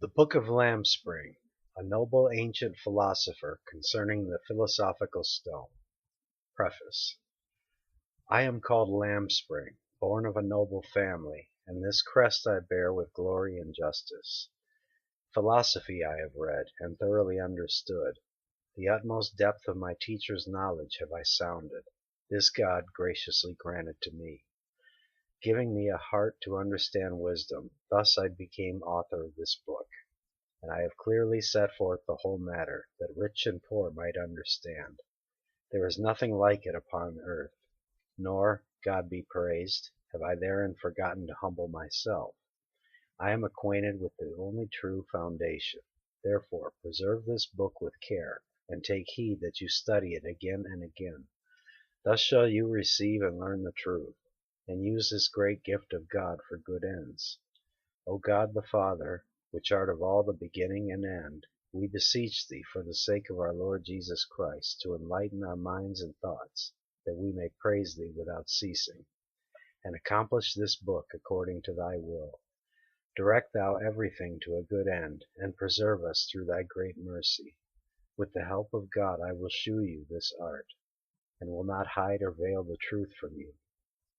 The Book of Lambspring, a noble ancient philosopher concerning the philosophical stone. Preface. I am called Lambspring, born of a noble family, and this crest I bear with glory and justice. Philosophy I have read, and thoroughly understood. The utmost depth of my teacher's knowledge have I sounded. This God graciously granted to me, giving me a heart to understand wisdom. Thus I became author of this book, and I have clearly set forth the whole matter, that rich and poor might understand. There is nothing like it upon earth, nor, God be praised, have I therein forgotten to humble myself. I am acquainted with the only true foundation. Therefore preserve this book with care, and take heed that you study it again and again. Thus shall you receive and learn the truth, and use this great gift of God for good ends. O God the Father, which art of all the beginning and end, we beseech thee, for the sake of our Lord Jesus Christ, to enlighten our minds and thoughts, that we may praise thee without ceasing, and accomplish this book according to thy will. Direct thou everything to a good end, and preserve us through thy great mercy. With the help of God I will shew you this art, and will not hide or veil the truth from you.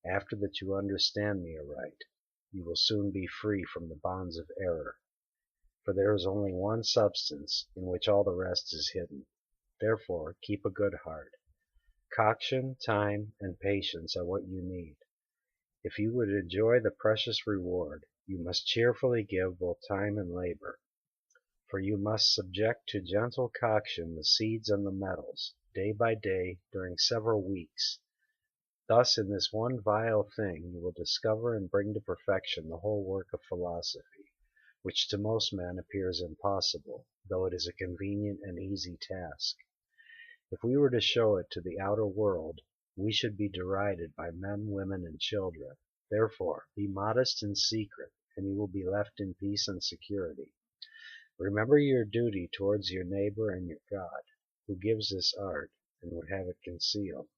After that you understand me aright, you will soon be free from the bonds of error. For there is only one substance, in which all the rest is hidden. Therefore keep a good heart. Caution, time, and patience are what you need. If you would enjoy the precious reward, you must cheerfully give both time and labor. For you must subject to gentle coction the seeds and the metals, day by day, during several weeks. Thus in this one vile thing you will discover and bring to perfection the whole work of philosophy, which to most men appears impossible, though it is a convenient and easy task. If we were to show it to the outer world, we should be derided by men, women, and children. Therefore, be modest in secret, and you will be left in peace and security. Remember your duty towards your neighbor and your God, who gives this art, and would have it concealed.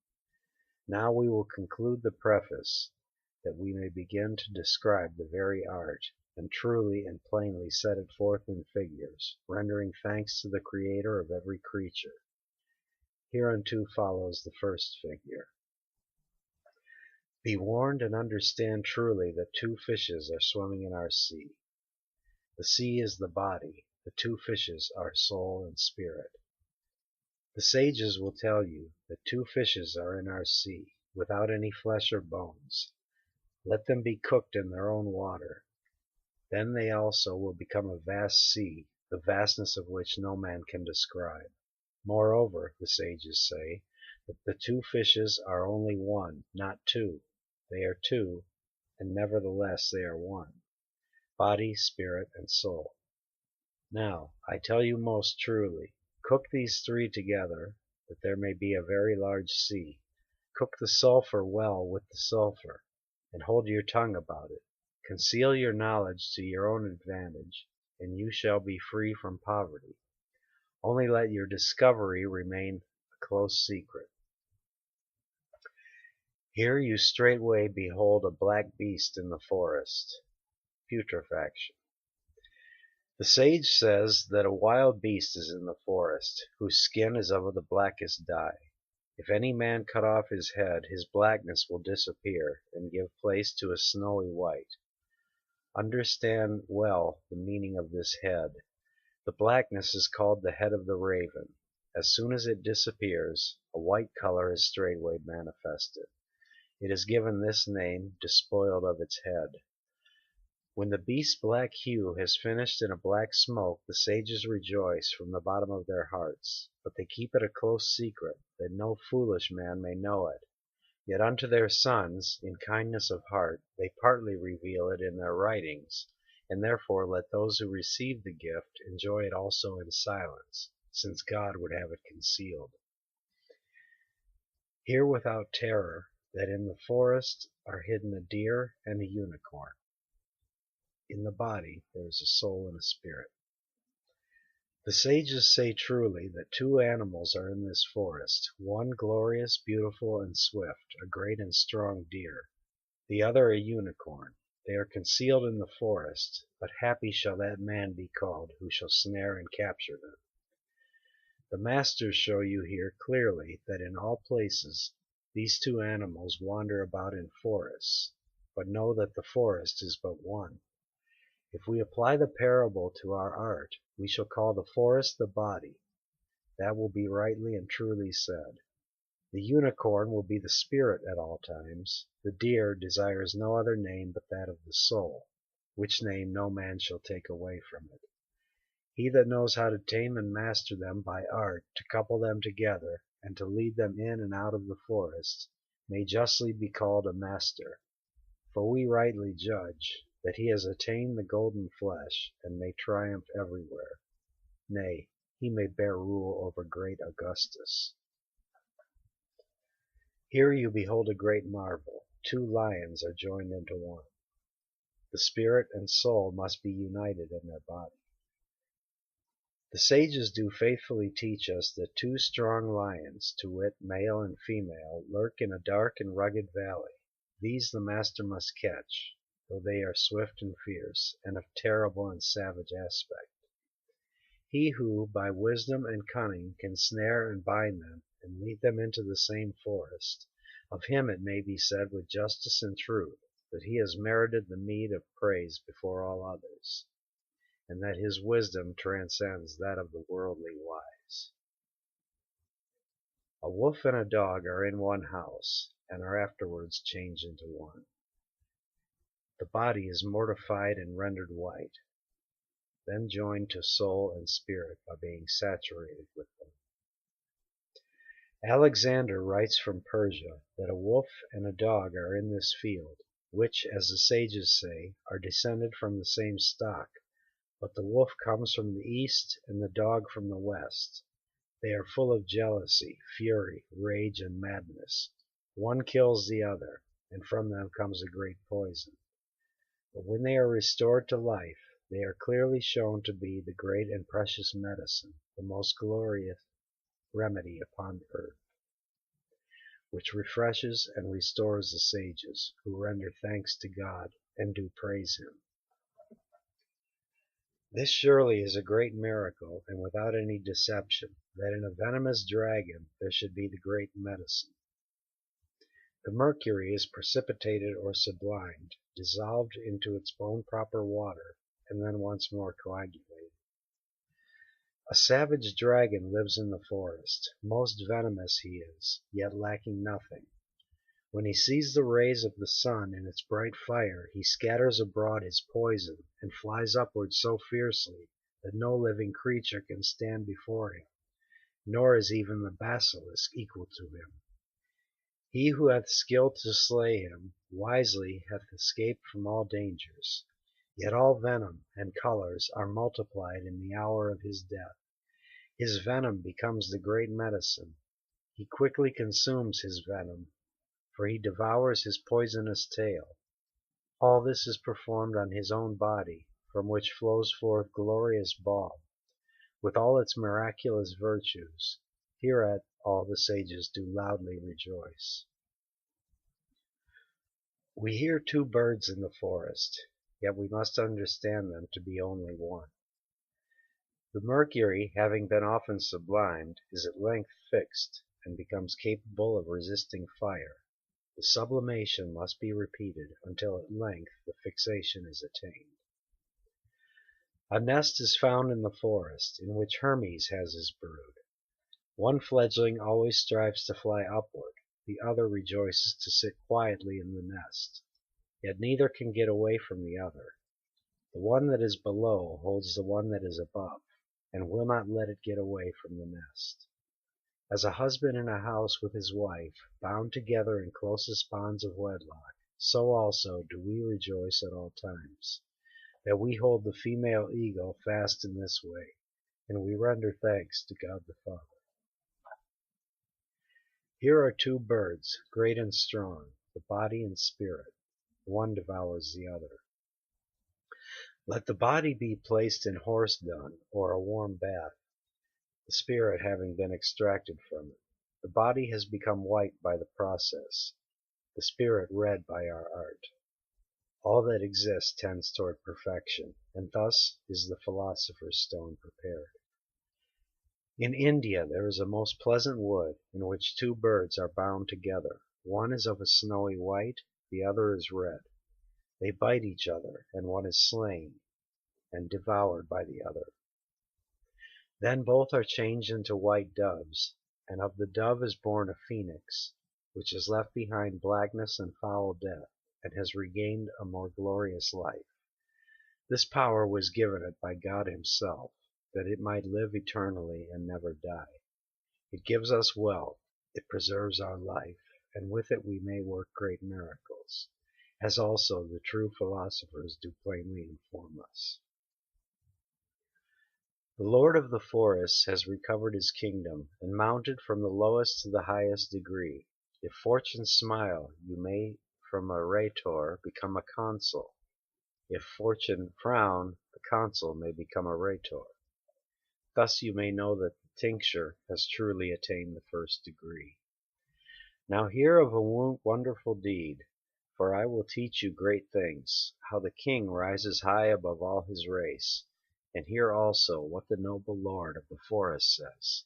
Now we will conclude the preface, that we may begin to describe the very art, and truly and plainly set it forth in figures, rendering thanks to the Creator of every creature. Hereunto follows the first figure. Be warned and understand truly that two fishes are swimming in our sea. The sea is the body, the two fishes are soul and spirit. The sages will tell you that two fishes are in our sea, without any flesh or bones. Let them be cooked in their own water. Then they also will become a vast sea, the vastness of which no man can describe. Moreover, the sages say that the two fishes are only one, not two. They are two, and nevertheless they are one, body, spirit, and soul. Now, I tell you most truly, cook these three together, that there may be a very large sea. Cook the sulfur well with the sulfur, and hold your tongue about it. Conceal your knowledge to your own advantage, and you shall be free from poverty. Only let your discovery remain a close secret. Here you straightway behold a black beast in the forest. Putrefaction. The sage says that a wild beast is in the forest, whose skin is of the blackest dye. If any man cut off his head, his blackness will disappear, and give place to a snowy white. Understand well the meaning of this head. The blackness is called the head of the raven. As soon as it disappears, a white color is straightway manifested. It is given this name, despoiled of its head. When the beast's black hue has finished in a black smoke, the sages rejoice from the bottom of their hearts, but they keep it a close secret, that no foolish man may know it. Yet unto their sons, in kindness of heart, they partly reveal it in their writings, and therefore let those who receive the gift enjoy it also in silence, since God would have it concealed. Hear without terror that in the forest are hidden a deer and a unicorn. In the body there is a soul and a spirit. The sages say truly that two animals are in this forest, one glorious, beautiful, and swift, a great and strong deer, the other a unicorn. They are concealed in the forest, but happy shall that man be called who shall snare and capture them. The masters show you here clearly that in all places these two animals wander about in forests, but know that the forest is but one. If we apply the parable to our art, we shall call the forest the body. That will be rightly and truly said. The unicorn will be the spirit at all times. The deer desires no other name but that of the soul, which name no man shall take away from it. He that knows how to tame and master them by art, to couple them together, and to lead them in and out of the forest, may justly be called a master. For we rightly judge that he has attained the golden flesh, and may triumph everywhere. Nay, he may bear rule over great Augustus. Here you behold a great marvel. Two lions are joined into one. The spirit and soul must be united in their body. The sages do faithfully teach us that two strong lions, to wit, male and female, lurk in a dark and rugged valley. These the master must catch, though they are swift and fierce, and of terrible and savage aspect. He who, by wisdom and cunning, can snare and bind them, and lead them into the same forest, of him it may be said with justice and truth, that he has merited the meed of praise before all others, and that his wisdom transcends that of the worldly wise. A wolf and a dog are in one house, and are afterwards changed into one. The body is mortified and rendered white, then joined to soul and spirit by being saturated with them. Alexander writes from Persia that a wolf and a dog are in this field, which, as the sages say, are descended from the same stock, but the wolf comes from the east and the dog from the west. They are full of jealousy, fury, rage, and madness. One kills the other, and from them comes a great poison. But when they are restored to life, they are clearly shown to be the great and precious medicine, the most glorious remedy upon earth, which refreshes and restores the sages, who render thanks to God and do praise him. This surely is a great miracle, and without any deception, that in a venomous dragon there should be the great medicine. The mercury is precipitated or sublimed, dissolved into its own proper water, and then once more coagulated. A savage dragon lives in the forest. Most venomous he is, yet lacking nothing. When he sees the rays of the sun in its bright fire, he scatters abroad his poison, and flies upward so fiercely that no living creature can stand before him, nor is even the basilisk equal to him. He who hath skill to slay him wisely hath escaped from all dangers. Yet all venom and colors are multiplied in the hour of his death. His venom becomes the great medicine. He quickly consumes his venom, for he devours his poisonous tail. All this is performed on his own body, from which flows forth glorious balm, with all its miraculous virtues. Hereat all the sages do loudly rejoice. We hear two birds in the forest, yet we must understand them to be only one. The mercury, having been often sublimed, is at length fixed, and becomes capable of resisting fire. The sublimation must be repeated until at length the fixation is attained. A nest is found in the forest, in which Hermes has his brood. One fledgling always strives to fly upward, the other rejoices to sit quietly in the nest. Yet neither can get away from the other. The one that is below holds the one that is above, and will not let it get away from the nest. As a husband in a house with his wife, bound together in closest bonds of wedlock, so also do we rejoice at all times, that we hold the female eagle fast in this way, and we render thanks to God the Father. Here are two birds, great and strong, the body and spirit. One devours the other. Let the body be placed in horse dung or a warm bath, the spirit having been extracted from it. The body has become white by the process, the spirit red by our art. All that exists tends toward perfection, and thus is the philosopher's stone prepared. In India there is a most pleasant wood in which two birds are bound together. One is of a snowy white, the other is red. They bite each other, and one is slain and devoured by the other. Then both are changed into white doves, and of the dove is born a phoenix, which has left behind blackness and foul death, and has regained a more glorious life. This power was given it by God himself, that it might live eternally and never die. It gives us wealth, it preserves our life, and with it we may work great miracles, as also the true philosophers do plainly inform us. The Lord of the Forests has recovered his kingdom, and mounted from the lowest to the highest degree. If fortune smile, you may from a rhetor become a consul. If fortune frown, the consul may become a rhetor. Thus you may know that the tincture has truly attained the first degree. Now hear of a wonderful deed, for I will teach you great things, how the king rises high above all his race. And hear also what the noble lord of the forest says.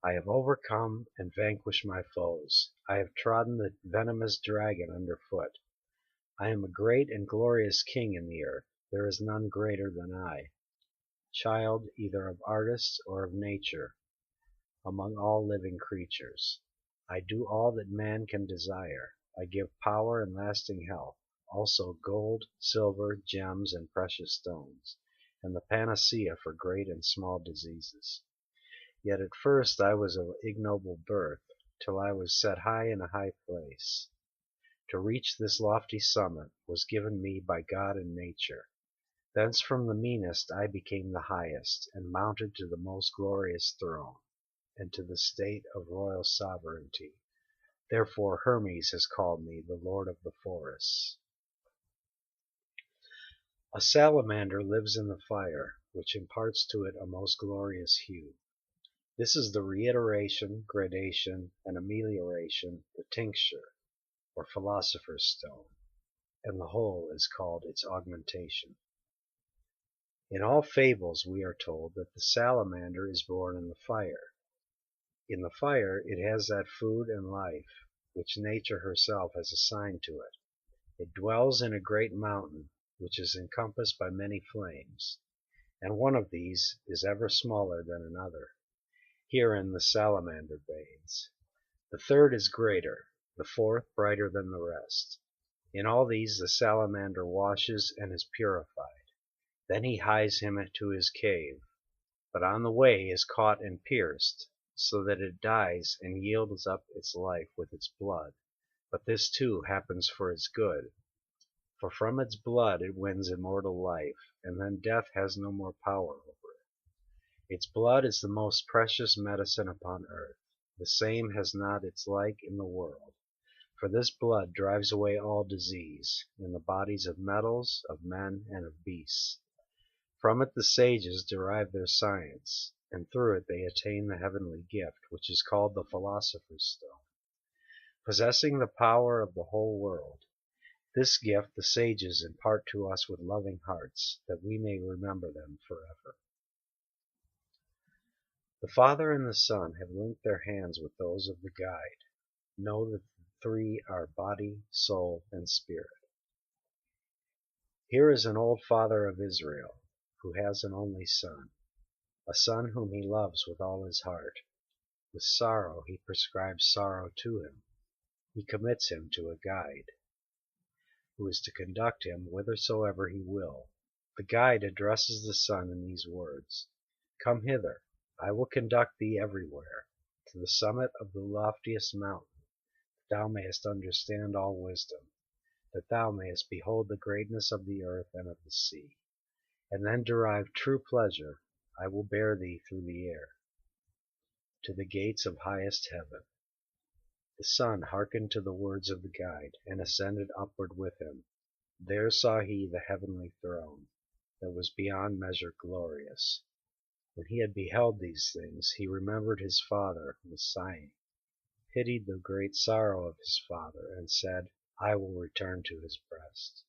I have overcome and vanquished my foes. I have trodden the venomous dragon underfoot. I am a great and glorious king in the earth. There is none greater than I, child either of artists or of nature, among all living creatures. I do all that man can desire. I give power and lasting health, also gold, silver, gems, and precious stones, and the panacea for great and small diseases. Yet at first I was of ignoble birth, till I was set high in a high place. To reach this lofty summit was given me by God and nature. Thence from the meanest I became the highest, and mounted to the most glorious throne, and to the state of royal sovereignty. Therefore Hermes has called me the Lord of the Forests. A salamander lives in the fire, which imparts to it a most glorious hue. This is the reiteration, gradation, and amelioration, the tincture, or philosopher's stone, and the whole is called its augmentation. In all fables we are told that the salamander is born in the fire. In the fire it has that food and life which nature herself has assigned to it. It dwells in a great mountain, which is encompassed by many flames, and one of these is ever smaller than another. Herein the salamander bathes. The third is greater, the fourth brighter than the rest. In all these the salamander washes and is purified. Then he hies him to his cave, but on the way is caught and pierced, so that it dies and yields up its life with its blood. But this too happens for its good, for from its blood it wins immortal life, and then death has no more power over it. Its blood is the most precious medicine upon earth. The same has not its like in the world, for this blood drives away all disease, in the bodies of metals, of men, and of beasts. From it the sages derive their science, and through it they attain the heavenly gift, which is called the philosopher's stone, possessing the power of the whole world. This gift the sages impart to us with loving hearts, that we may remember them forever. The Father and the Son have linked their hands with those of the Guide. Know that the three are body, soul, and spirit. Here is an old father of Israel, who has an only son, a son whom he loves with all his heart. With sorrow he prescribes sorrow to him. He commits him to a guide, who is to conduct him whithersoever he will. The guide addresses the son in these words: Come hither, I will conduct thee everywhere, to the summit of the loftiest mountain, that thou mayest understand all wisdom, that thou mayest behold the greatness of the earth and of the sea, and then derive true pleasure. I will bear thee through the air, to the gates of highest heaven. The son hearkened to the words of the guide, and ascended upward with him. There saw he the heavenly throne, that was beyond measure glorious. When he had beheld these things, he remembered his father, who was sighing, pitied the great sorrow of his father, and said, I will return to his breast.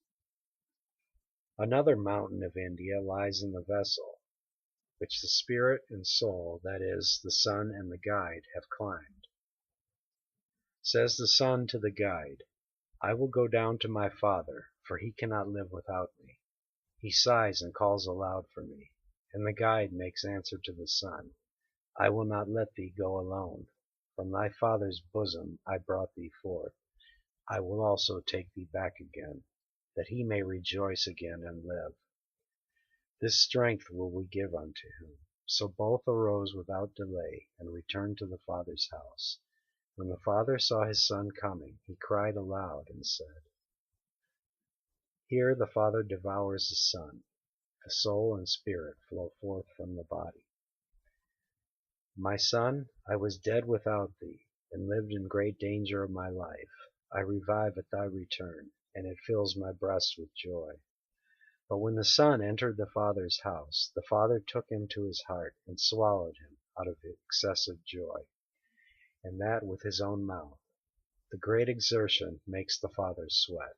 Another mountain of India lies in the vessel, which the spirit and soul, that is, the sun and the guide, have climbed. Says the sun to the guide, I will go down to my father, for he cannot live without me. He sighs and calls aloud for me, and the guide makes answer to the sun, I will not let thee go alone. From thy father's bosom I brought thee forth. I will also take thee back again, that he may rejoice again and live. This strength will we give unto him. So both arose without delay and returned to the father's house. When the father saw his son coming, he cried aloud and said, Here the father devours the son. The soul and spirit flow forth from the body. My son, I was dead without thee, and lived in great danger of my life. I revive at thy return, and it fills my breast with joy. But when the son entered the father's house, the father took him to his heart and swallowed him out of excessive joy, and that with his own mouth. The great exertion makes the father sweat.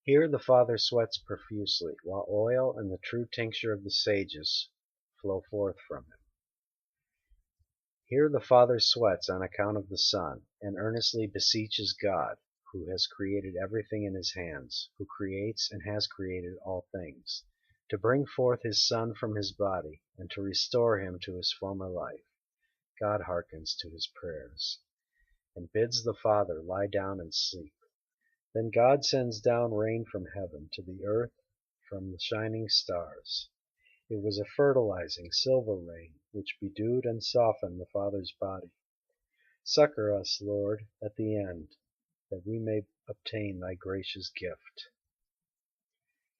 Here the father sweats profusely, while oil and the true tincture of the sages flow forth from him. Here the father sweats on account of the son, and earnestly beseeches God, who has created everything in his hands, who creates and has created all things, to bring forth his son from his body, and to restore him to his former life. God hearkens to his prayers, and bids the father lie down and sleep. Then God sends down rain from heaven to the earth from the shining stars. It was a fertilizing silver rain, which bedewed and softened the father's body. Succor us, Lord, at the end, that we may obtain thy gracious gift.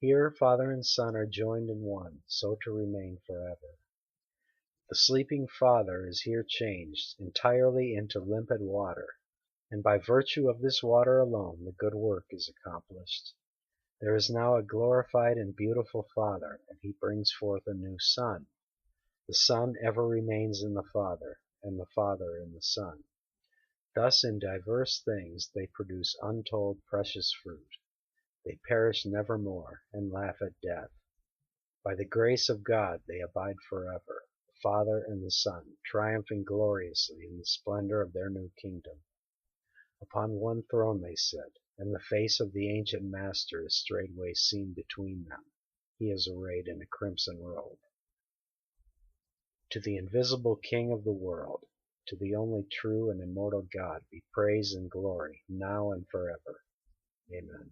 Here father and son are joined in one, so to remain forever. The sleeping father is here changed entirely into limpid water, and by virtue of this water alone the good work is accomplished. There is now a glorified and beautiful father, and he brings forth a new son. The son ever remains in the father, and the father in the son. Thus in diverse things they produce untold precious fruit. They perish nevermore, and laugh at death. By the grace of God they abide forever, the Father and the Son, triumphing gloriously in the splendor of their new kingdom. Upon one throne they sit, and the face of the ancient Master is straightway seen between them. He is arrayed in a crimson robe. To the invisible King of the world, to the only true and immortal God, be praise and glory, now and forever. Amen.